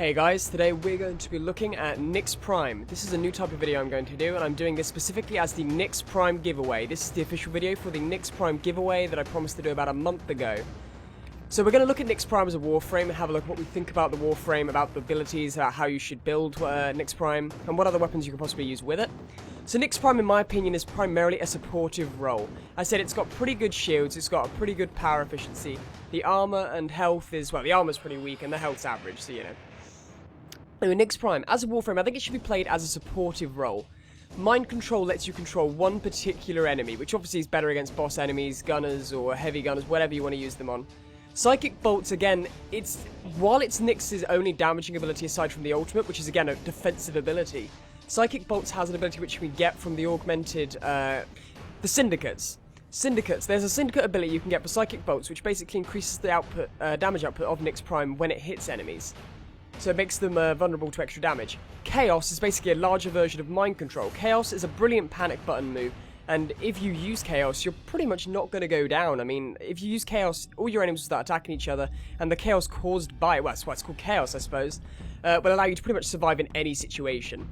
Hey guys, today we're going to be looking at Nyx Prime. This is a new type of video I'm going to do, and I'm doing this specifically as the Nyx Prime giveaway. This is the official video for the Nyx Prime giveaway that I promised to do about a month ago. So we're going to look at Nyx Prime as a Warframe and have a look at what we think about the Warframe, about the abilities, about how you should build Nyx Prime, and what other weapons you can possibly use with it. So Nyx Prime, in my opinion, is primarily a supportive role. I said it's got pretty good shields, it's got a pretty good power efficiency. The armor and health is, well, the armor's pretty weak and the health's average, so you know. Anyway, Nyx Prime, as a Warframe, I think it should be played as a supportive role. Mind Control lets you control one particular enemy, which obviously is better against boss enemies, gunners, or heavy gunners, whatever you want to use them on. Psychic Bolts, again, while it's Nyx's only damaging ability aside from the ultimate, which is again a defensive ability, Psychic Bolts has an ability which we get from the augmented, the Syndicates. There's a Syndicate ability you can get for Psychic Bolts, which basically increases the output, damage output of Nyx Prime when it hits enemies. So it makes them vulnerable to extra damage. Chaos is basically a larger version of Mind Control. Chaos is a brilliant panic button move, and if you use Chaos, you're pretty much not going to go down. I mean, if you use Chaos, all your enemies will start attacking each other, and the Chaos caused by, well, that's why it's called Chaos, I suppose, will allow you to pretty much survive in any situation.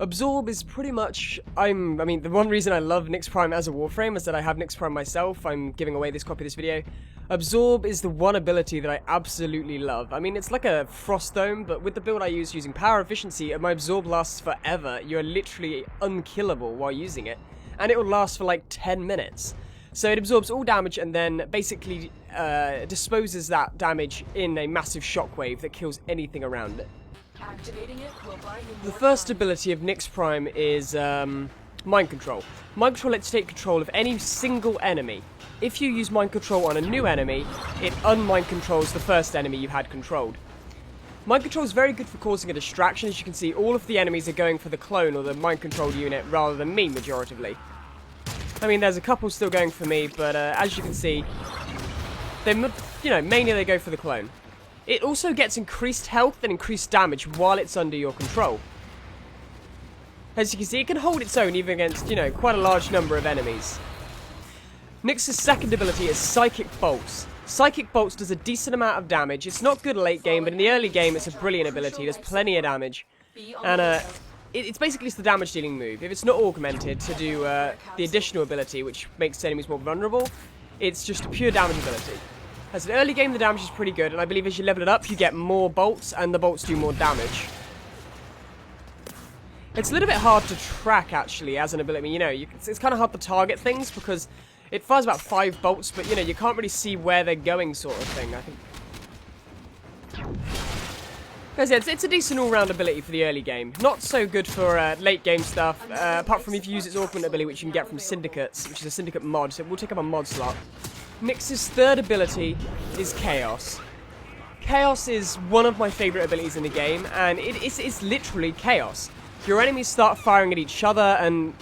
Absorb is pretty much, I mean, the one reason I love Nyx Prime as a Warframe is that I have Nyx Prime myself. I'm giving away this copy of this video. Absorb is the one ability that I absolutely love. I mean, it's like a Frost Dome, but with the build I use using power efficiency, my Absorb lasts forever. You're literally unkillable while using it, and it will last for like 10 minutes. So it absorbs all damage and then basically disposes that damage in a massive shockwave that kills anything around it. The first ability of Nyx Prime is Mind Control. Mind Control lets you take control of any single enemy. If you use Mind Control on a new enemy, it unmind controls the first enemy you had controlled. Mind Control is very good for causing a distraction. As you can see, all of the enemies are going for the clone or the Mind Control unit rather than me, majoritively. I mean, there's a couple still going for me, but as you can see, mainly they go for the clone. It also gets increased health and increased damage while it's under your control. As you can see, it can hold its own even against, quite a large number of enemies. Nyx's second ability is Psychic Bolts. Psychic Bolts does a decent amount of damage. It's not good late game, but in the early game it's a brilliant ability. It does plenty of damage. And it's basically just the damage dealing move. If it's not augmented to do the additional ability, which makes enemies more vulnerable, it's just a pure damage ability. As an early game, the damage is pretty good, and I believe as you level it up, you get more bolts, and the bolts do more damage. It's a little bit hard to track, actually, as an ability. I mean, it's kind of hard to target things, because it fires about 5 bolts, but, you can't really see where they're going, sort of thing, I think. Because, yeah, it's a decent all-round ability for the early game. Not so good for late game stuff, apart from if you use its augment ability, which you can get from Syndicates, which is a Syndicate mod, so we'll take up a mod slot. Nyx's third ability is Chaos. Chaos is one of my favourite abilities in the game, and it's literally chaos. Your enemies start firing at each other, and,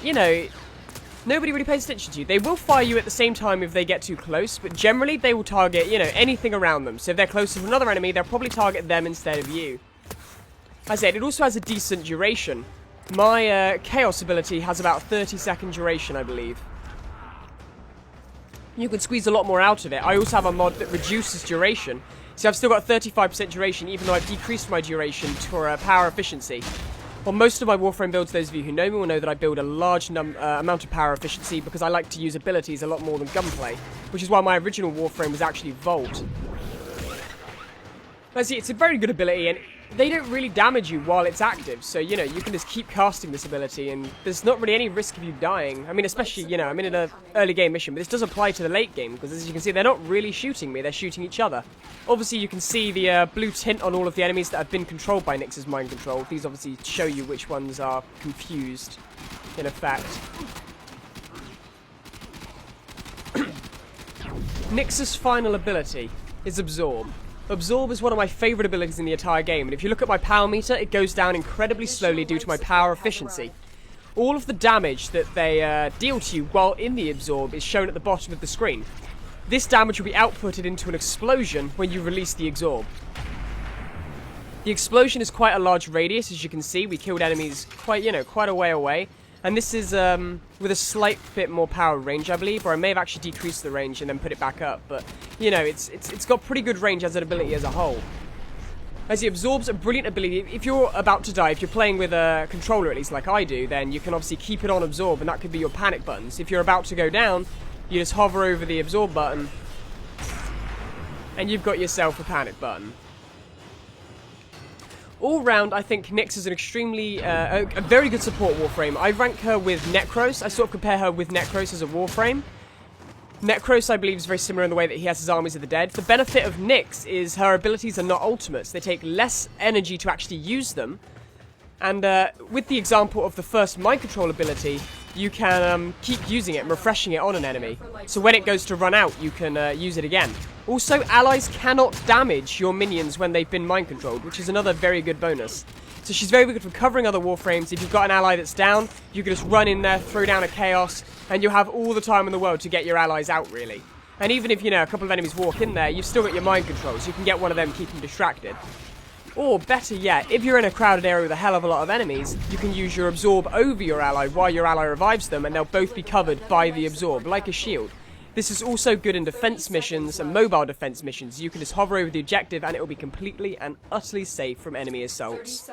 nobody really pays attention to you. They will fire you at the same time if they get too close, but generally they will target, anything around them. So if they're close to another enemy, they'll probably target them instead of you. As I said, it also has a decent duration. My Chaos ability has about 30-second duration, I believe. You can squeeze a lot more out of it. I also have a mod that reduces duration. So I've still got 35% duration, even though I've decreased my duration for power efficiency. Well, most of my Warframe builds, those of you who know me will know that I build a large amount of power efficiency because I like to use abilities a lot more than gunplay, which is why my original Warframe was actually Volt. But see, it's a very good ability, and they don't really damage you while it's active, so, you can just keep casting this ability, and there's not really any risk of you dying. I mean, especially, I'm in an early game mission, but this does apply to the late game, because as you can see, they're not really shooting me, they're shooting each other. Obviously, you can see the blue tint on all of the enemies that have been controlled by Nyx's Mind Control. These obviously show you which ones are confused, in effect. Nyx's final ability is Absorb. Absorb is one of my favourite abilities in the entire game, and if you look at my power meter, it goes down incredibly slowly due to my power efficiency. All of the damage that they deal to you while in the Absorb is shown at the bottom of the screen. This damage will be outputted into an explosion when you release the Absorb. The explosion is quite a large radius, as you can see. We killed enemies quite a way away. And this is with a slight bit more power range, I believe, or I may have actually decreased the range and then put it back up. But, it's got pretty good range as an ability as a whole. as he absorbs a brilliant ability. If you're about to die, if you're playing with a controller at least like I do, then you can obviously keep it on absorb, and that could be your panic buttons. If you're about to go down, you just hover over the absorb button, and you've got yourself a panic button. All round, I think Nyx is an extremely, a very good support Warframe. I rank her with Necros. I sort of compare her with Necros as a Warframe. Necros, I believe, is very similar in the way that he has his armies of the dead. The benefit of Nyx is her abilities are not ultimates. They take less energy to actually use them. And with the example of the first mind control ability, you can keep using it and refreshing it on an enemy. So when it goes to run out, you can use it again. Also, allies cannot damage your minions when they've been mind controlled, which is another very good bonus. So she's very good for covering other Warframes. If you've got an ally that's down, you can just run in there, throw down a chaos, and you'll have all the time in the world to get your allies out, really. And even if, you know, a couple of enemies walk in there, you've still got your mind controls. You can get one of them, keep them distracted. Or, better yet, if you're in a crowded area with a hell of a lot of enemies, you can use your absorb over your ally while your ally revives them, and they'll both be covered by the absorb, like a shield. This is also good in defense missions and mobile defense missions. You can just hover over the objective, and it will be completely and utterly safe from enemy assaults.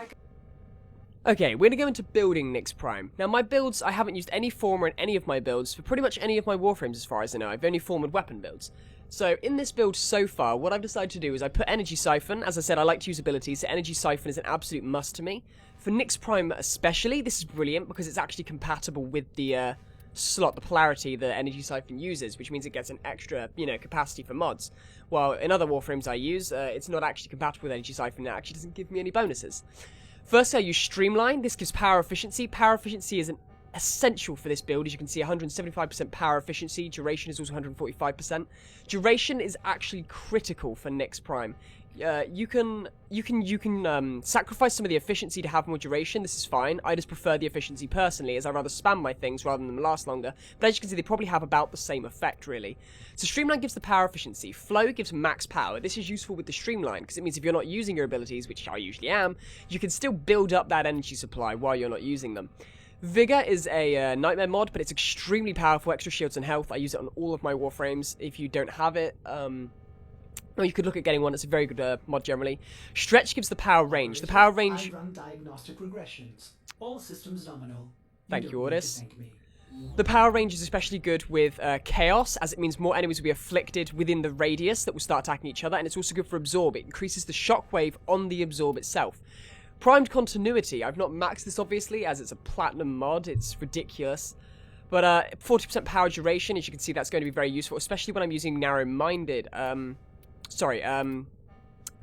Okay, we're going to go into building Nyx Prime. Now, my builds, I haven't used any former in any of my builds for pretty much any of my Warframes as far as I know. I've only formed weapon builds. So, in this build so far, what I've decided to do is I put Energy Siphon. As I said, I like to use abilities, so Energy Siphon is an absolute must to me. For Nyx Prime especially, this is brilliant because it's actually compatible with the slot, the polarity that Energy Siphon uses, which means it gets an extra, you know, capacity for mods. While in other Warframes I use, it's not actually compatible with Energy Siphon, it actually doesn't give me any bonuses. First, I use Streamline. This gives power efficiency. Power efficiency is an essential for this build. As you can see, 175% power efficiency. Duration is also 145%. Duration is actually critical for Nyx Prime. You can sacrifice some of the efficiency to have more duration. This is fine. I just prefer the efficiency personally, as I rather spam my things rather than them last longer. But as you can see, they probably have about the same effect, really. So Streamline gives the power efficiency. Flow gives max power. This is useful with the Streamline, because it means if you're not using your abilities, which I usually am, you can still build up that energy supply while you're not using them. Vigor is a nightmare mod, but it's extremely powerful, extra shields and health. I use it on all of my Warframes. If you don't have it, or you could look at getting one. It's a very good mod generally. Stretch gives the power range. The power range... I run diagnostic regressions. All systems nominal. Thank you, Lotus. The power range is especially good with Chaos, as it means more enemies will be afflicted within the radius that will start attacking each other, and it's also good for Absorb. It increases the shockwave on the Absorb itself. Primed Continuity. I've not maxed this, obviously, as it's a platinum mod. It's ridiculous. But 40% power duration, as you can see, that's going to be very useful, especially when I'm using narrow-minded...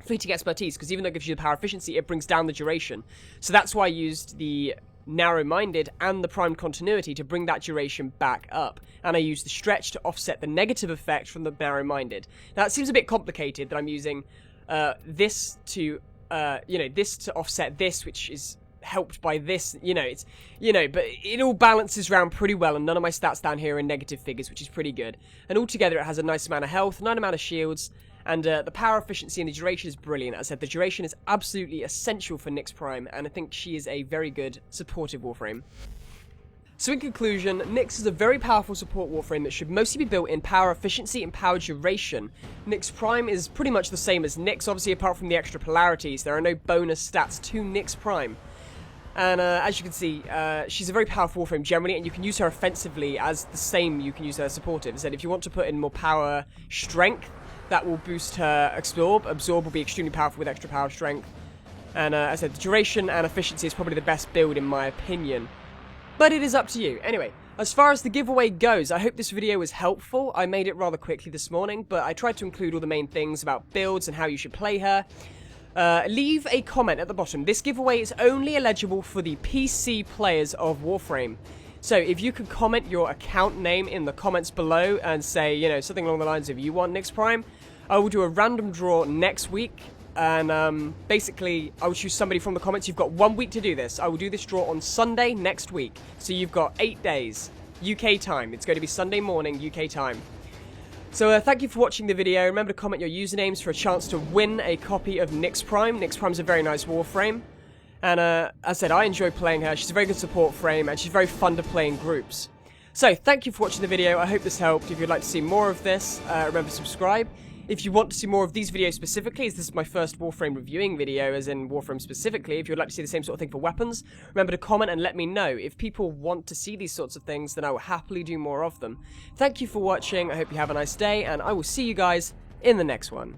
fleeting expertise, because even though it gives you the power efficiency, it brings down the duration. So that's why I used the narrow-minded and the primed continuity to bring that duration back up. And I used the stretch to offset the negative effect from the narrow-minded. Now, it seems a bit complicated that I'm using this to, this to offset this, which is helped by this, but it all balances around pretty well, and none of my stats down here are negative figures, which is pretty good. And altogether, it has a nice amount of health, a nice amount of shields, and the power efficiency and the duration is brilliant. As I said, the duration is absolutely essential for Nyx Prime, and I think she is a very good supportive Warframe. So in conclusion, Nyx is a very powerful support Warframe that should mostly be built in power efficiency and power duration. Nyx Prime is pretty much the same as Nyx, obviously apart from the extra polarities. There are no bonus stats to Nyx Prime. And as you can see, she's a very powerful Warframe generally, and you can use her offensively as the same you can use her supportive. As I said, if you want to put in more power strength, that will boost her Absorb. Absorb will be extremely powerful with extra power strength. And as I said, the duration and efficiency is probably the best build in my opinion. But it is up to you. Anyway, as far as the giveaway goes, I hope this video was helpful. I made it rather quickly this morning, but I tried to include all the main things about builds and how you should play her. Leave a comment at the bottom. This giveaway is only eligible for the PC players of Warframe. So if you could comment your account name in the comments below and say, something along the lines of you want Nyx Prime, I will do a random draw next week. And basically, I will choose somebody from the comments. You've got 1 week to do this. I will do this draw on Sunday next week. So you've got 8 days, UK time. It's going to be Sunday morning, UK time. So thank you for watching the video. Remember to comment your usernames for a chance to win a copy of Nyx Prime. Nyx Prime's a very nice Warframe. And as I said, I enjoy playing her. She's a very good support frame, and she's very fun to play in groups. So thank you for watching the video. I hope this helped. If you'd like to see more of this, remember to subscribe. If you want to see more of these videos specifically, as this is my first Warframe reviewing video, as in Warframe specifically, if you'd like to see the same sort of thing for weapons, remember to comment and let me know. If people want to see these sorts of things, then I will happily do more of them. Thank you for watching, I hope you have a nice day, and I will see you guys in the next one.